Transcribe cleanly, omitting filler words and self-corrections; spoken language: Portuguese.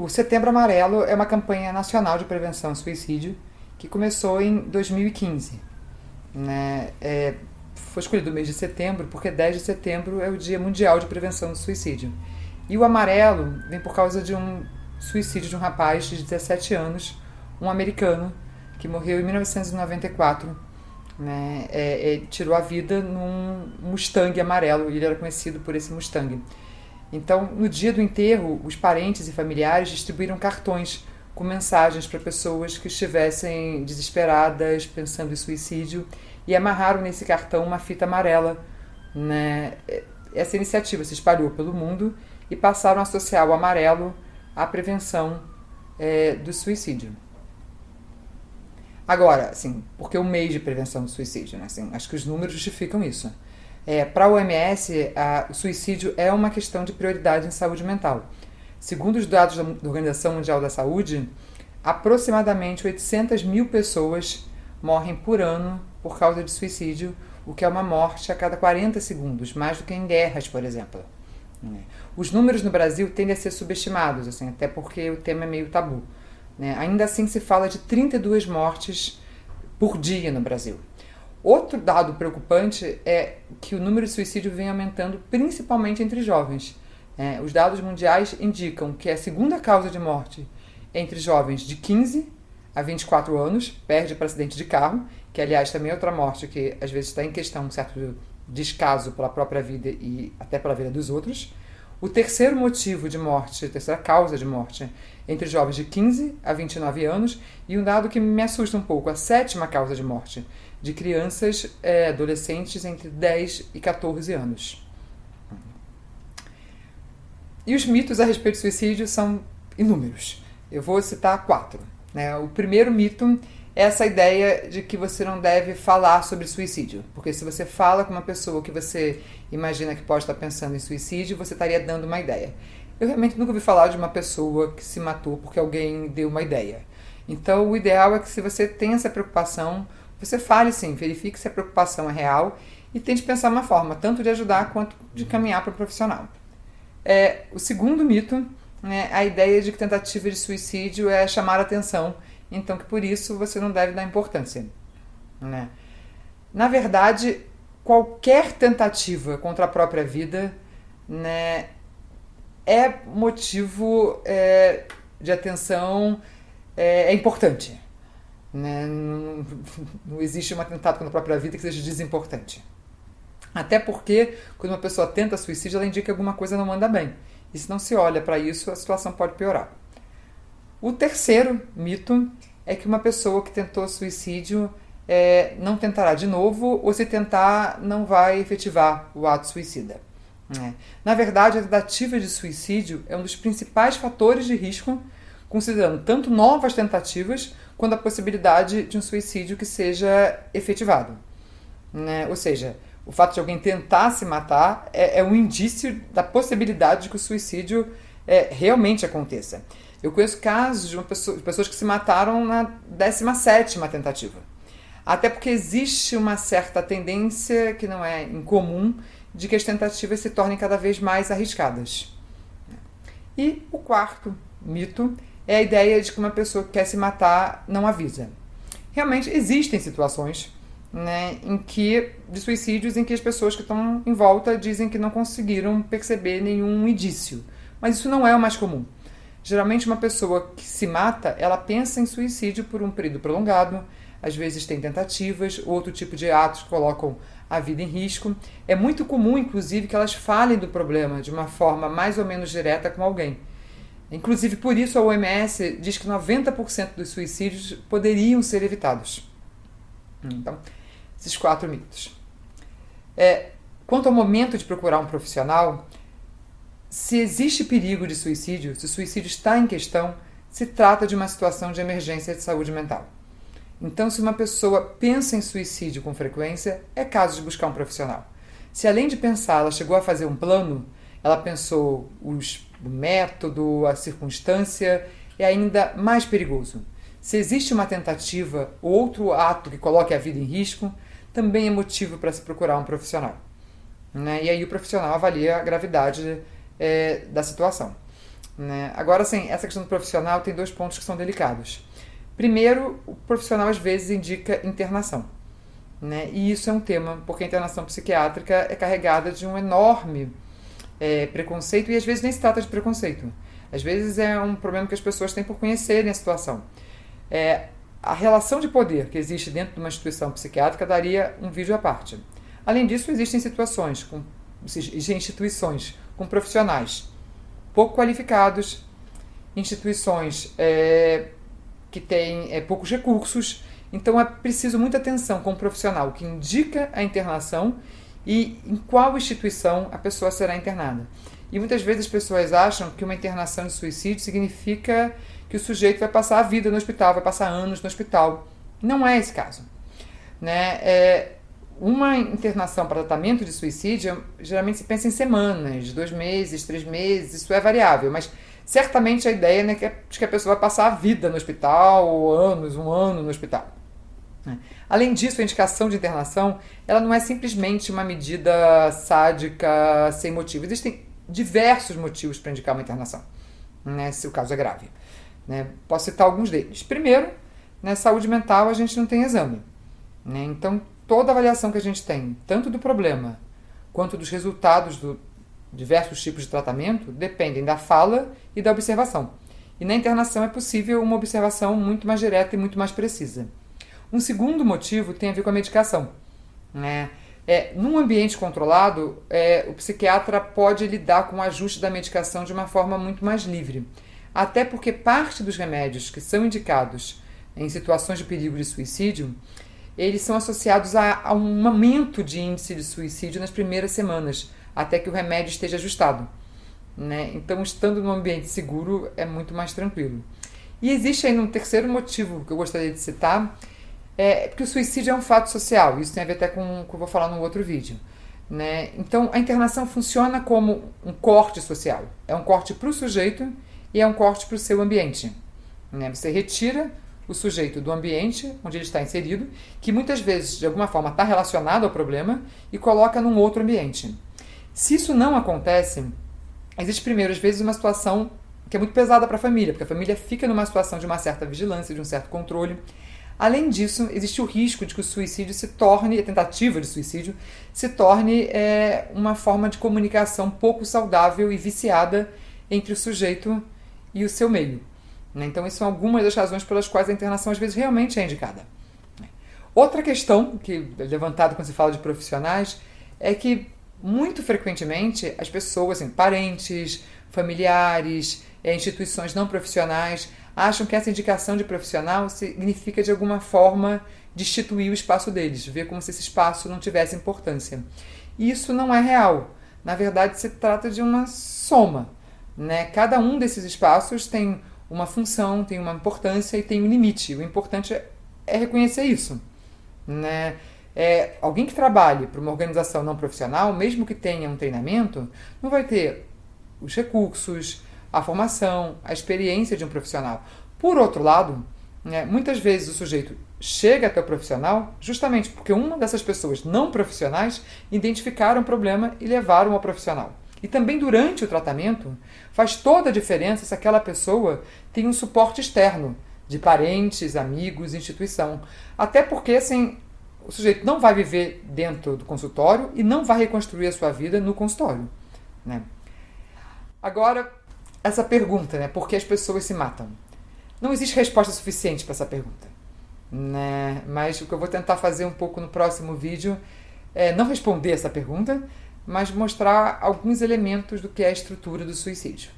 O Setembro Amarelo é uma campanha nacional de prevenção ao suicídio que começou em 2015. Né? Foi escolhido o mês de setembro porque 10 de setembro é o Dia Mundial de Prevenção do Suicídio. E o amarelo vem por causa de um suicídio de um rapaz de 17 anos, um americano, que morreu em 1994. Né? Tirou a vida num Mustang amarelo, e ele era conhecido por esse Mustang. Então, no dia do enterro, os parentes e familiares distribuíram cartões com mensagens para pessoas que estivessem desesperadas, pensando em suicídio, e amarraram nesse cartão uma fita amarela. Né? Essa iniciativa se espalhou pelo mundo e passaram a associar o amarelo à prevenção do suicídio. Agora, assim, porque o mês de prevenção do suicídio, né? Assim, acho que os números justificam isso. Para a OMS, o suicídio é uma questão de prioridade em saúde mental. Segundo os dados da Organização Mundial da Saúde, aproximadamente 800 mil pessoas morrem por ano por causa de suicídio, o que é uma morte a cada 40 segundos, mais do que em guerras, por exemplo. Os números no Brasil tendem a ser subestimados, assim, até porque o tema é meio tabu. Ainda assim, se fala de 32 mortes por dia no Brasil. Outro dado preocupante é que o número de suicídio vem aumentando principalmente entre jovens. Os dados mundiais indicam que a segunda causa de morte é entre jovens de 15 a 24 anos, perde para acidente de carro, que aliás também é outra morte que às vezes está em questão um certo descaso pela própria vida e até pela vida dos outros. O terceiro motivo de morte, a terceira causa de morte, é entre jovens de 15 a 29 anos, e um dado que me assusta um pouco, a sétima causa de morte, de crianças adolescentes entre 10 e 14 anos. E os mitos a respeito do suicídio são inúmeros. Eu vou citar 4. O primeiro mito é essa ideia de que você não deve falar sobre suicídio, porque se você fala com uma pessoa que você imagina que pode estar pensando em suicídio, você estaria dando uma ideia. Eu realmente nunca ouvi falar de uma pessoa que se matou porque alguém deu uma ideia. Então, o ideal é que, se você tem essa preocupação, você fale sim, verifique se a preocupação é real e tente pensar uma forma tanto de ajudar quanto de caminhar para o profissional. O segundo mito é a ideia de que tentativa de suicídio é chamar a atenção, então que por isso você não deve dar importância. Na verdade, qualquer tentativa contra a própria vida é motivo de atenção, é importante. Não existe um atentado contra a própria vida que seja desimportante. Até porque, quando uma pessoa tenta suicídio, ela indica que alguma coisa não anda bem. E se não se olha para isso, a situação pode piorar. O terceiro mito é que uma pessoa que tentou suicídio não tentará de novo, ou se tentar, não vai efetivar o ato suicida. Na verdade, a tentativa de suicídio é um dos principais fatores de risco, considerando tanto novas tentativas quanto a possibilidade de um suicídio que seja efetivado. Ou seja, o fato de alguém tentar se matar é um indício da possibilidade de que o suicídio realmente aconteça. Eu conheço casos de pessoas que se mataram na 17ª tentativa. Até porque existe uma certa tendência, que não é incomum, de que as tentativas se tornem cada vez mais arriscadas. E o quarto mito é a ideia de que uma pessoa que quer se matar não avisa. Realmente existem situações de suicídios em que as pessoas que estão em volta dizem que não conseguiram perceber nenhum indício. Mas isso não é o mais comum. Geralmente uma pessoa que se mata, ela pensa em suicídio por um período prolongado, às vezes tem tentativas, outro tipo de atos que colocam a vida em risco. É muito comum, inclusive, que elas falem do problema de uma forma mais ou menos direta com alguém. Inclusive, por isso a OMS diz que 90% dos suicídios poderiam ser evitados. Então, esses 4 mitos. Quanto ao momento de procurar um profissional, se existe perigo de suicídio, se o suicídio está em questão, se trata de uma situação de emergência de saúde mental. Então, se uma pessoa pensa em suicídio com frequência, é caso de buscar um profissional. Se além de pensar, ela chegou a fazer um plano, ela pensou o método, a circunstância, é ainda mais perigoso. Se existe uma tentativa ou outro ato que coloque a vida em risco, também é motivo para se procurar um profissional. E aí o profissional avalia a gravidade da situação. né? Agora, assim, essa questão do profissional tem dois pontos que são delicados. Primeiro, o profissional às vezes indica internação, né? E isso é um tema, porque a internação psiquiátrica é carregada de um enorme preconceito, e às vezes nem se trata de preconceito. Às vezes é um problema que as pessoas têm por conhecerem a situação. A relação de poder que existe dentro de uma instituição psiquiátrica daria um vídeo à parte. Além disso, existem instituições com profissionais pouco qualificados, instituições que têm poucos recursos. Então é preciso muita atenção com o profissional que indica a internação e em qual instituição a pessoa será internada. E muitas vezes as pessoas acham que uma internação de suicídio significa que o sujeito vai passar a vida no hospital, vai passar anos no hospital. Não é esse caso, né? Uma internação para tratamento de suicídio, geralmente se pensa em semanas, 2 meses, 3 meses, isso é variável, mas certamente a ideia é que a pessoa vai passar a vida no hospital, anos, 1 ano no hospital. Além disso, a indicação de internação ela não é simplesmente uma medida sádica sem motivo. Existem diversos motivos para indicar uma internação, né, se o caso é grave, né? Posso citar alguns deles. Primeiro, na saúde mental a gente não tem exame, né? Então toda avaliação que a gente tem, tanto do problema quanto dos resultados dos diversos tipos de tratamento, dependem da fala e da observação. E na internação é possível uma observação muito mais direta e muito mais precisa. Um segundo motivo tem a ver com a medicação, né? Num ambiente controlado, o psiquiatra pode lidar com o ajuste da medicação de uma forma muito mais livre. Até porque parte dos remédios que são indicados em situações de perigo de suicídio, eles são associados a um aumento de índice de suicídio nas primeiras semanas, até que o remédio esteja ajustado, né? Então, estando num ambiente seguro, é muito mais tranquilo. E existe ainda um terceiro motivo que eu gostaria de citar, porque o suicídio é um fato social. Isso tem a ver até com o que eu vou falar no outro vídeo, né? Então, a internação funciona como um corte social. É um corte para o sujeito e é um corte para o seu ambiente, né? Você retira o sujeito do ambiente onde ele está inserido, que muitas vezes, de alguma forma, está relacionado ao problema, e coloca num outro ambiente. Se isso não acontece, existe primeiro, às vezes, uma situação que é muito pesada para a família, porque a família fica numa situação de uma certa vigilância, de um certo controle. Além disso, existe o risco de que o suicídio se torne, a tentativa de suicídio, se torne uma forma de comunicação pouco saudável e viciada entre o sujeito e o seu meio, né? Então, essas são algumas das razões pelas quais a internação às vezes realmente é indicada. Outra questão que é levantada quando se fala de profissionais é que, muito frequentemente, as pessoas, assim, parentes, familiares, instituições não profissionais, acham que essa indicação de profissional significa, de alguma forma, destituir o espaço deles, ver como se esse espaço não tivesse importância. E isso não é real. Na verdade, se trata de uma soma, né? Cada um desses espaços tem uma função, tem uma importância e tem um limite. O importante é reconhecer isso, né? Alguém que trabalhe para uma organização não profissional, mesmo que tenha um treinamento, não vai ter os recursos, a formação, a experiência de um profissional. Por outro lado, né, muitas vezes o sujeito chega até o profissional justamente porque uma dessas pessoas não profissionais identificaram o problema e levaram ao profissional. E também durante o tratamento faz toda a diferença se aquela pessoa tem um suporte externo de parentes, amigos, instituição. Até porque, assim, o sujeito não vai viver dentro do consultório e não vai reconstruir a sua vida no consultório, né? Agora, essa pergunta, né? Por que as pessoas se matam? Não existe resposta suficiente para essa pergunta, né? Mas o que eu vou tentar fazer um pouco no próximo vídeo é não responder essa pergunta, mas mostrar alguns elementos do que é a estrutura do suicídio.